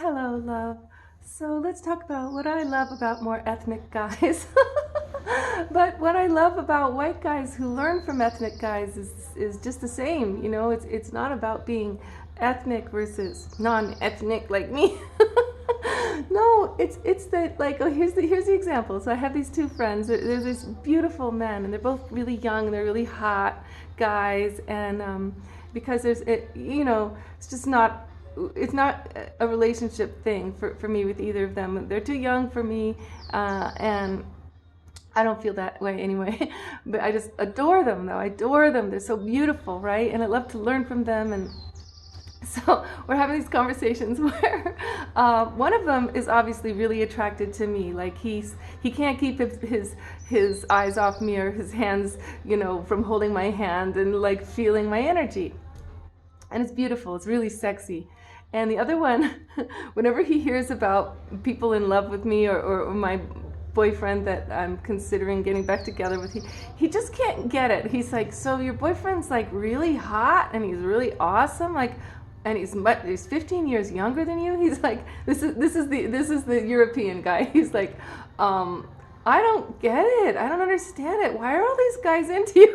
Hello, love. So let's talk about what I love about more ethnic guys. But what I love about white guys who learn from ethnic guys is just the same. It's not about being ethnic versus non-ethnic like me. No, it's that, like, oh, here's the example. So I have these two friends. There's this beautiful men, and they're both really young, and they're really hot guys, and because it's just not a relationship thing for me with either of them. They're too young for me, and I don't feel that way anyway. But I just adore them, though. I adore them. They're so beautiful, right? And I love to learn from them. And so we're having these conversations where one of them is obviously really attracted to me. Like he can't keep his eyes off me, or his hands, from holding my hand and like feeling my energy. And it's beautiful. It's really sexy. And the other one, whenever he hears about people in love with me, or my boyfriend that I'm considering getting back together with, he just can't get it. He's like, so your boyfriend's like really hot and he's really awesome, like, and he's 15 years younger than you. He's like, this is the European guy. He's like, I don't get it. I don't understand it. Why are all these guys into you?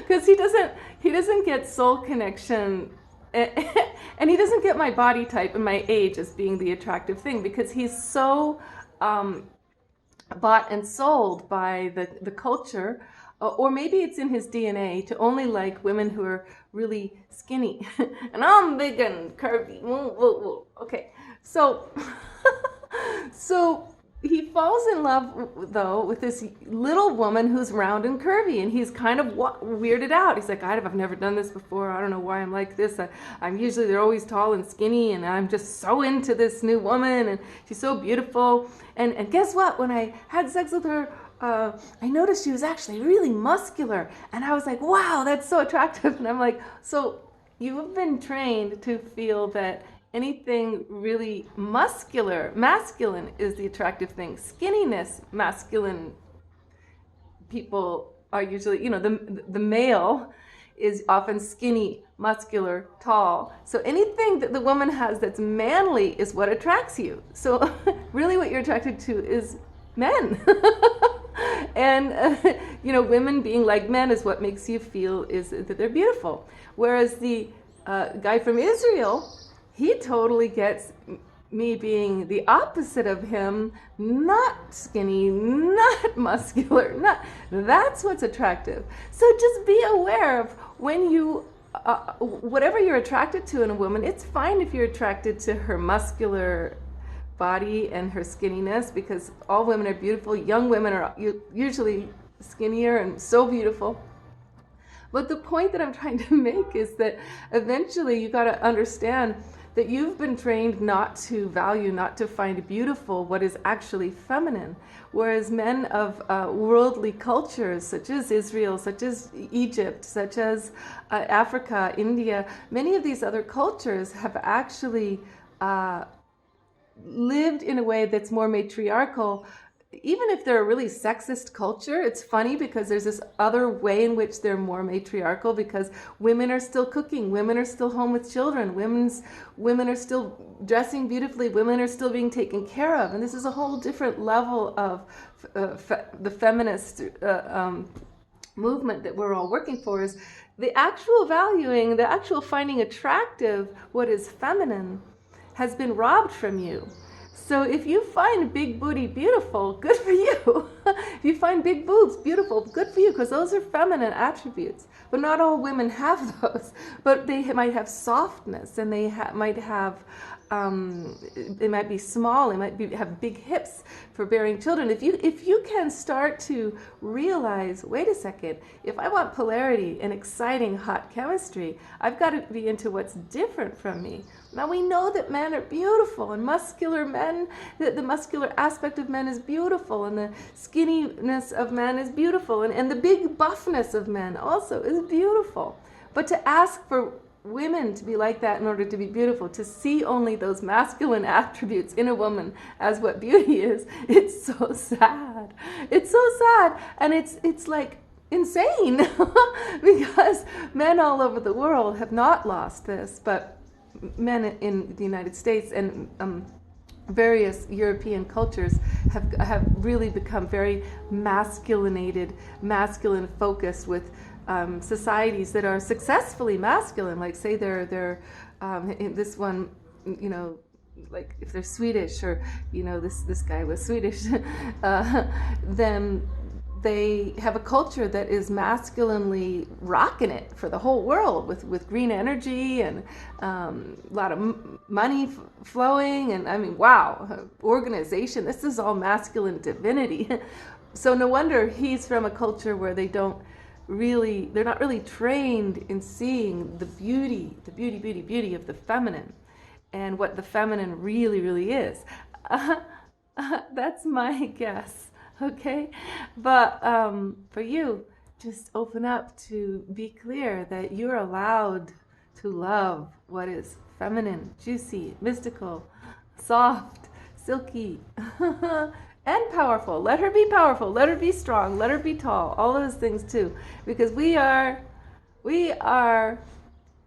Because he doesn't get soul connection, and he doesn't get my body type and my age as being the attractive thing, because he's so bought and sold by the culture, or maybe it's in his DNA to only like women who are really skinny, and I'm big and curvy. Whoa, whoa, whoa. Okay, so so he falls in love, though, with this little woman who's round and curvy, and he's kind of weirded out. He's like, I've never done this before. I don't know why I'm like this. I'm usually, they're always tall and skinny, and I'm just so into this new woman, and she's so beautiful. And guess what? When I had sex with her, I noticed she was actually really muscular, and I was like, wow, that's so attractive. And I'm like, so you have been trained to feel that anything really masculine is the attractive thing. Skinniness, masculine people are usually, the male is often skinny, muscular, tall. So anything that the woman has that's manly is what attracts you. So really what you're attracted to is men. And women being like men is what makes you feel is that they're beautiful. Whereas the guy from Israel, he totally gets me being the opposite of him, not skinny, not muscular, that's what's attractive. So just be aware of when you, whatever you're attracted to in a woman, it's fine if you're attracted to her muscular body and her skinniness, because all women are beautiful. Young women are usually skinnier and so beautiful. But the point that I'm trying to make is that eventually you got to understand that you've been trained not to value, not to find beautiful what is actually feminine. Whereas men of worldly cultures, such as Israel, such as Egypt, such as Africa, India, many of these other cultures have actually lived in a way that's more matriarchal. Even if they're a really sexist culture, it's funny because there's this other way in which they're more matriarchal, because women are still cooking, women are still home with children, women are still dressing beautifully, women are still being taken care of. And this is a whole different level of the feminist movement that we're all working for, is the actual valuing, the actual finding attractive what is feminine has been robbed from you. So if you find big booty beautiful, good for you. If you find big boobs beautiful, good for you, because those are feminine attributes. But not all women have those. But they might have softness, and they might have, they might be small, they might have big hips for bearing children. If you can start to realize, wait a second, if I want polarity and exciting hot chemistry, I've got to be into what's different from me. Now we know that men are beautiful, and muscular men, the muscular aspect of men is beautiful, and the skinniness of men is beautiful, and the big buffness of men also is beautiful. But to ask for women to be like that in order to be beautiful, to see only those masculine attributes in a woman as what beauty is, it's so sad. It's so sad, and it's like insane because men all over the world have not lost this, but men in the United States and various European cultures have really become very masculinated, masculine focused with societies that are successfully masculine. Like say they're in this one, you know, like if they're Swedish or you know this guy was Swedish, then they have a culture that is masculinely rocking it for the whole world with green energy and a lot of money flowing. And I mean, wow, organization. This is all masculine divinity. So no wonder he's from a culture where they're not really trained in seeing the beauty of the feminine and what the feminine really is. That's my guess. Okay, but for you, just open up to be clear that you're allowed to love what is feminine, juicy, mystical, soft, silky, and powerful. Let her be powerful, let her be strong, let her be tall, all those things too, because we are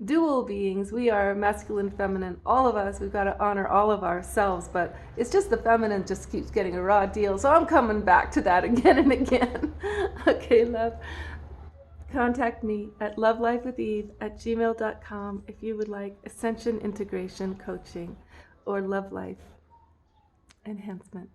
dual beings. We are masculine, feminine, all of us. We've got to honor all of ourselves, but it's just the feminine just keeps getting a raw deal. So I'm coming back to that again and again. Okay, love. Contact me at lovelifewitheve@gmail.com if you would like Ascension Integration Coaching or Love Life Enhancement.